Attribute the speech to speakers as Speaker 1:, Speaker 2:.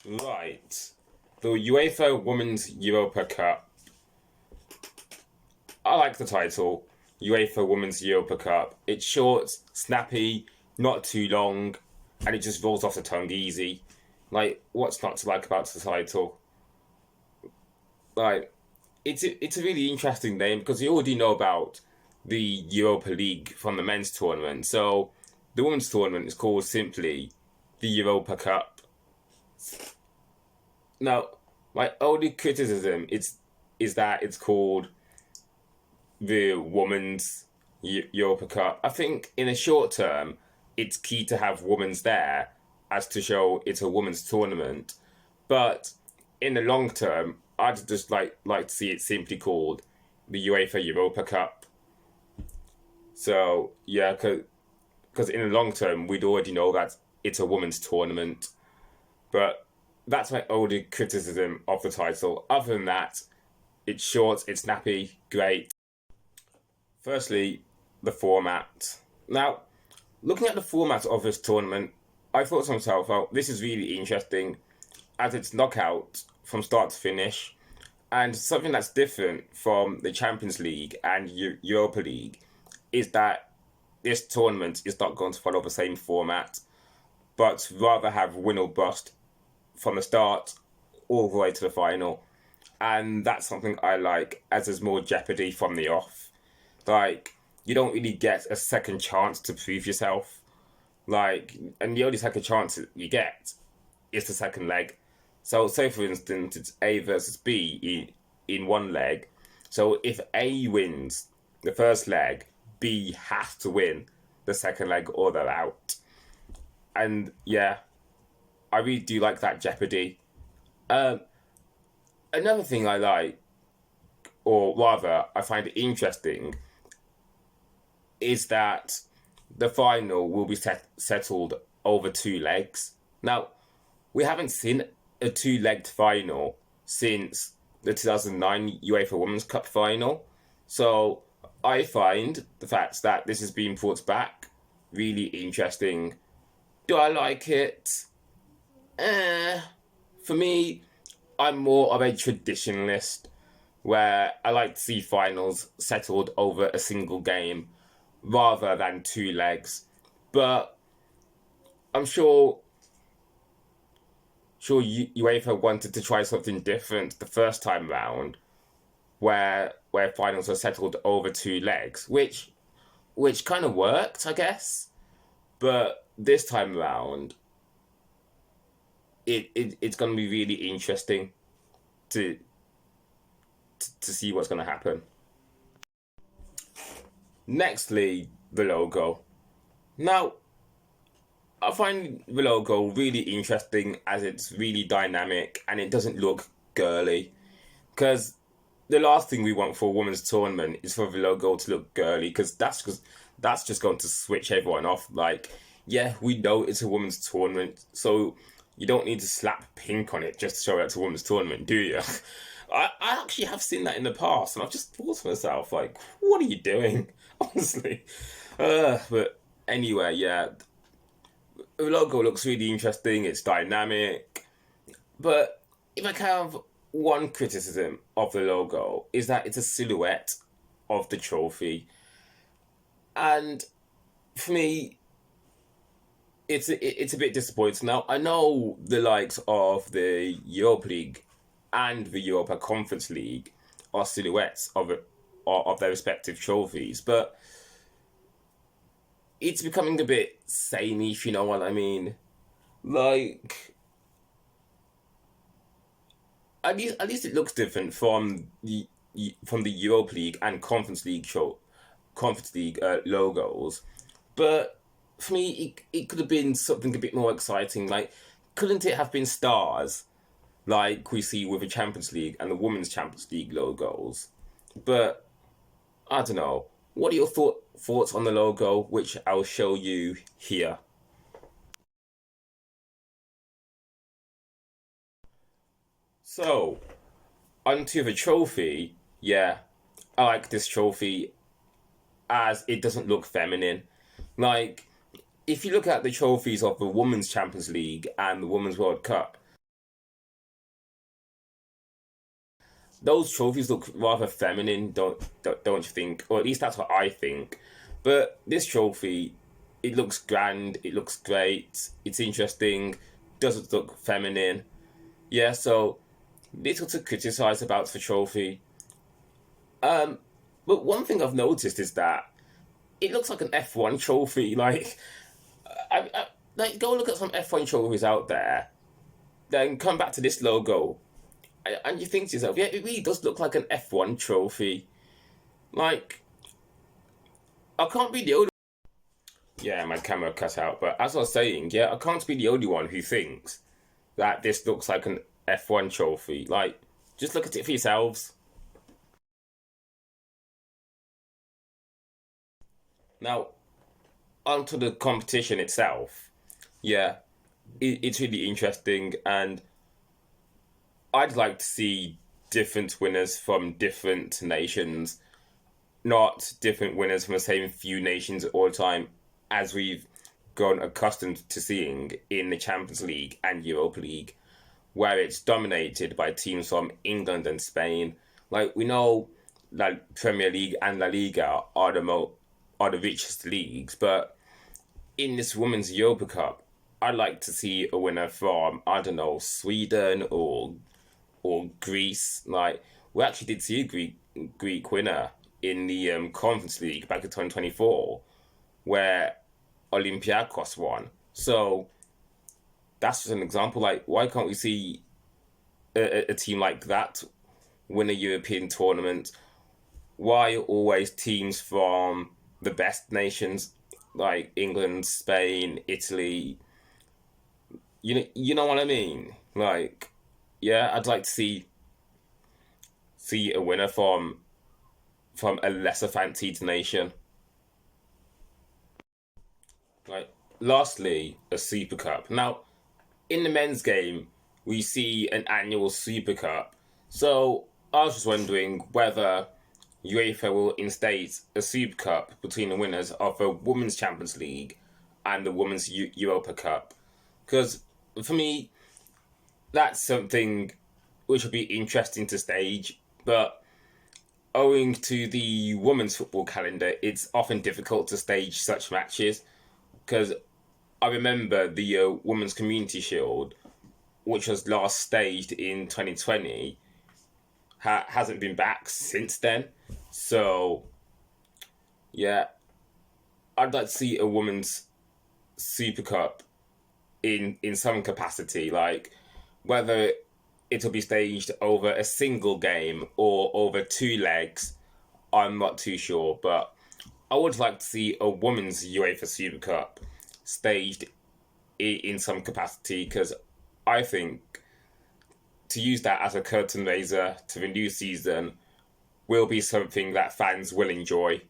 Speaker 1: Right. The UEFA Women's Europa Cup. I like the title. UEFA Women's Europa Cup. It's short, snappy, not too long, and it just rolls off the tongue easy. Like, what's not to like about the title? Like, it's a really interesting name because you already know about the Europa League from the men's tournament. So the women's tournament is called simply the Europa Cup. Now, my only criticism is that it's called the women's Europa Cup. I think in the short term, it's key to have women's there as to show it's a women's tournament. But in the long term, I'd just like to see it simply called the UEFA Europa Cup. So yeah, because in the long term, we'd already know that it's a women's tournament. But that's my only criticism of the title. Other than that, it's short, it's snappy, great. Firstly, the format. Now, looking at the format of this tournament, I thought to myself, well, this is really interesting as it's knockout from start to finish. And something that's different from the Champions League and Europa League is that this tournament is not going to follow the same format, but rather have win or bust from the start all the way to the final. And that's something I like, as there's more jeopardy from the off. Like, you don't really get a second chance to prove yourself. Like, and the only second chance you get is the second leg. So, say for instance, it's A versus B in one leg. So, if A wins the first leg, B has to win the second leg or they're out. And yeah, I really do like that jeopardy. Um, Another thing I like, or rather, I find it interesting, is that the final will be settled over two legs. Now, we haven't seen a two-legged final since the 2009 UEFA Women's Cup final. So I find the fact that this has been brought back really interesting. Do I like it? Eh. For me, I'm more of a traditionalist where I like to see finals settled over a single game rather than two legs. But I'm sure UEFA wanted to try something different the first time round, where finals were settled over two legs, which kind of worked, I guess. But this time around, it's going to be really interesting to to see what's going to happen. Nextly, the logo. Now, I find the logo really interesting as it's really dynamic and it doesn't look girly. Because the last thing we want for a women's tournament is for the logo to look girly, because that's just going to switch everyone off. Like, yeah, we know it's a women's tournament, so you don't need to slap pink on it just to show that it's a women's tournament, do you? I actually have seen that in the past, and I've just thought to myself, like, what are you doing? Honestly. But anyway, yeah, the logo looks really interesting. It's dynamic. But if I can have one criticism of the logo is that it's a silhouette of the trophy, and for me, it's a bit disappointing. Now I know the likes of the Europa League and the Europa Conference League are silhouettes of it of their respective trophies, but it's becoming a bit samey, if you know what I mean. Like, at least it looks different from the Europa League and Conference League logos. But for me, it could have been something a bit more exciting. Like, couldn't it have been stars like we see with the Champions League and the Women's Champions League logos? But I don't know. What are your thoughts on the logo, which I'll show you here? So, onto the trophy. Yeah, I like this trophy as it doesn't look feminine. Like, if you look at the trophies of the Women's Champions League and the Women's World Cup, those trophies look rather feminine, don't you think? Or at least that's what I think. But this trophy, it looks grand, it looks great, it's interesting, doesn't look feminine. Yeah, so little to criticize about the trophy. Um, but one thing I've noticed is that it looks like an F1 trophy. Like go look at some F1 trophies out there, then come back to this logo, and you think to yourself, yeah, it really does look like an F1 trophy. Like, I can't be the only. Yeah, my camera cut out. But as I was saying, yeah, I can't be the only one who thinks that this looks like an F1 trophy. Like, just look at it for yourselves. Now, onto the competition itself. Yeah, it's really interesting, and I'd like to see different winners from different nations, not different winners from the same few nations all the time, as we've grown accustomed to seeing in the Champions League and Europa League, where it's dominated by teams from England and Spain. Like we know, like Premier League and La Liga are the richest leagues, but in this Women's Europa Cup, I'd like to see a winner from I don't know Sweden or Greece. Like we actually did see a Greek winner in the Conference League back in 2024, where Olympiacos won. So that's just an example. Like, why can't we see a team like that win a European tournament? Why always teams from the best nations like England, Spain, Italy? You know what I mean? Like, yeah, I'd like to see a winner from a lesser fancied nation. Like, lastly, a Super Cup. Now, in the men's game, we see an annual Super Cup. So I was just wondering whether UEFA will instate a Super Cup between the winners of the Women's Champions League and the Women's Europa Cup. Because for me, that's something which would be interesting to stage. But owing to the women's football calendar, it's often difficult to stage such matches. Because I remember the Women's Community Shield, which was last staged in 2020, hasn't been back since then. So, yeah, I'd like to see a women's Super Cup in some capacity, like whether it'll be staged over a single game or over two legs. I'm not too sure, but I would like to see a women's UEFA Super Cup staged in some capacity because I think to use that as a curtain raiser to the new season will be something that fans will enjoy.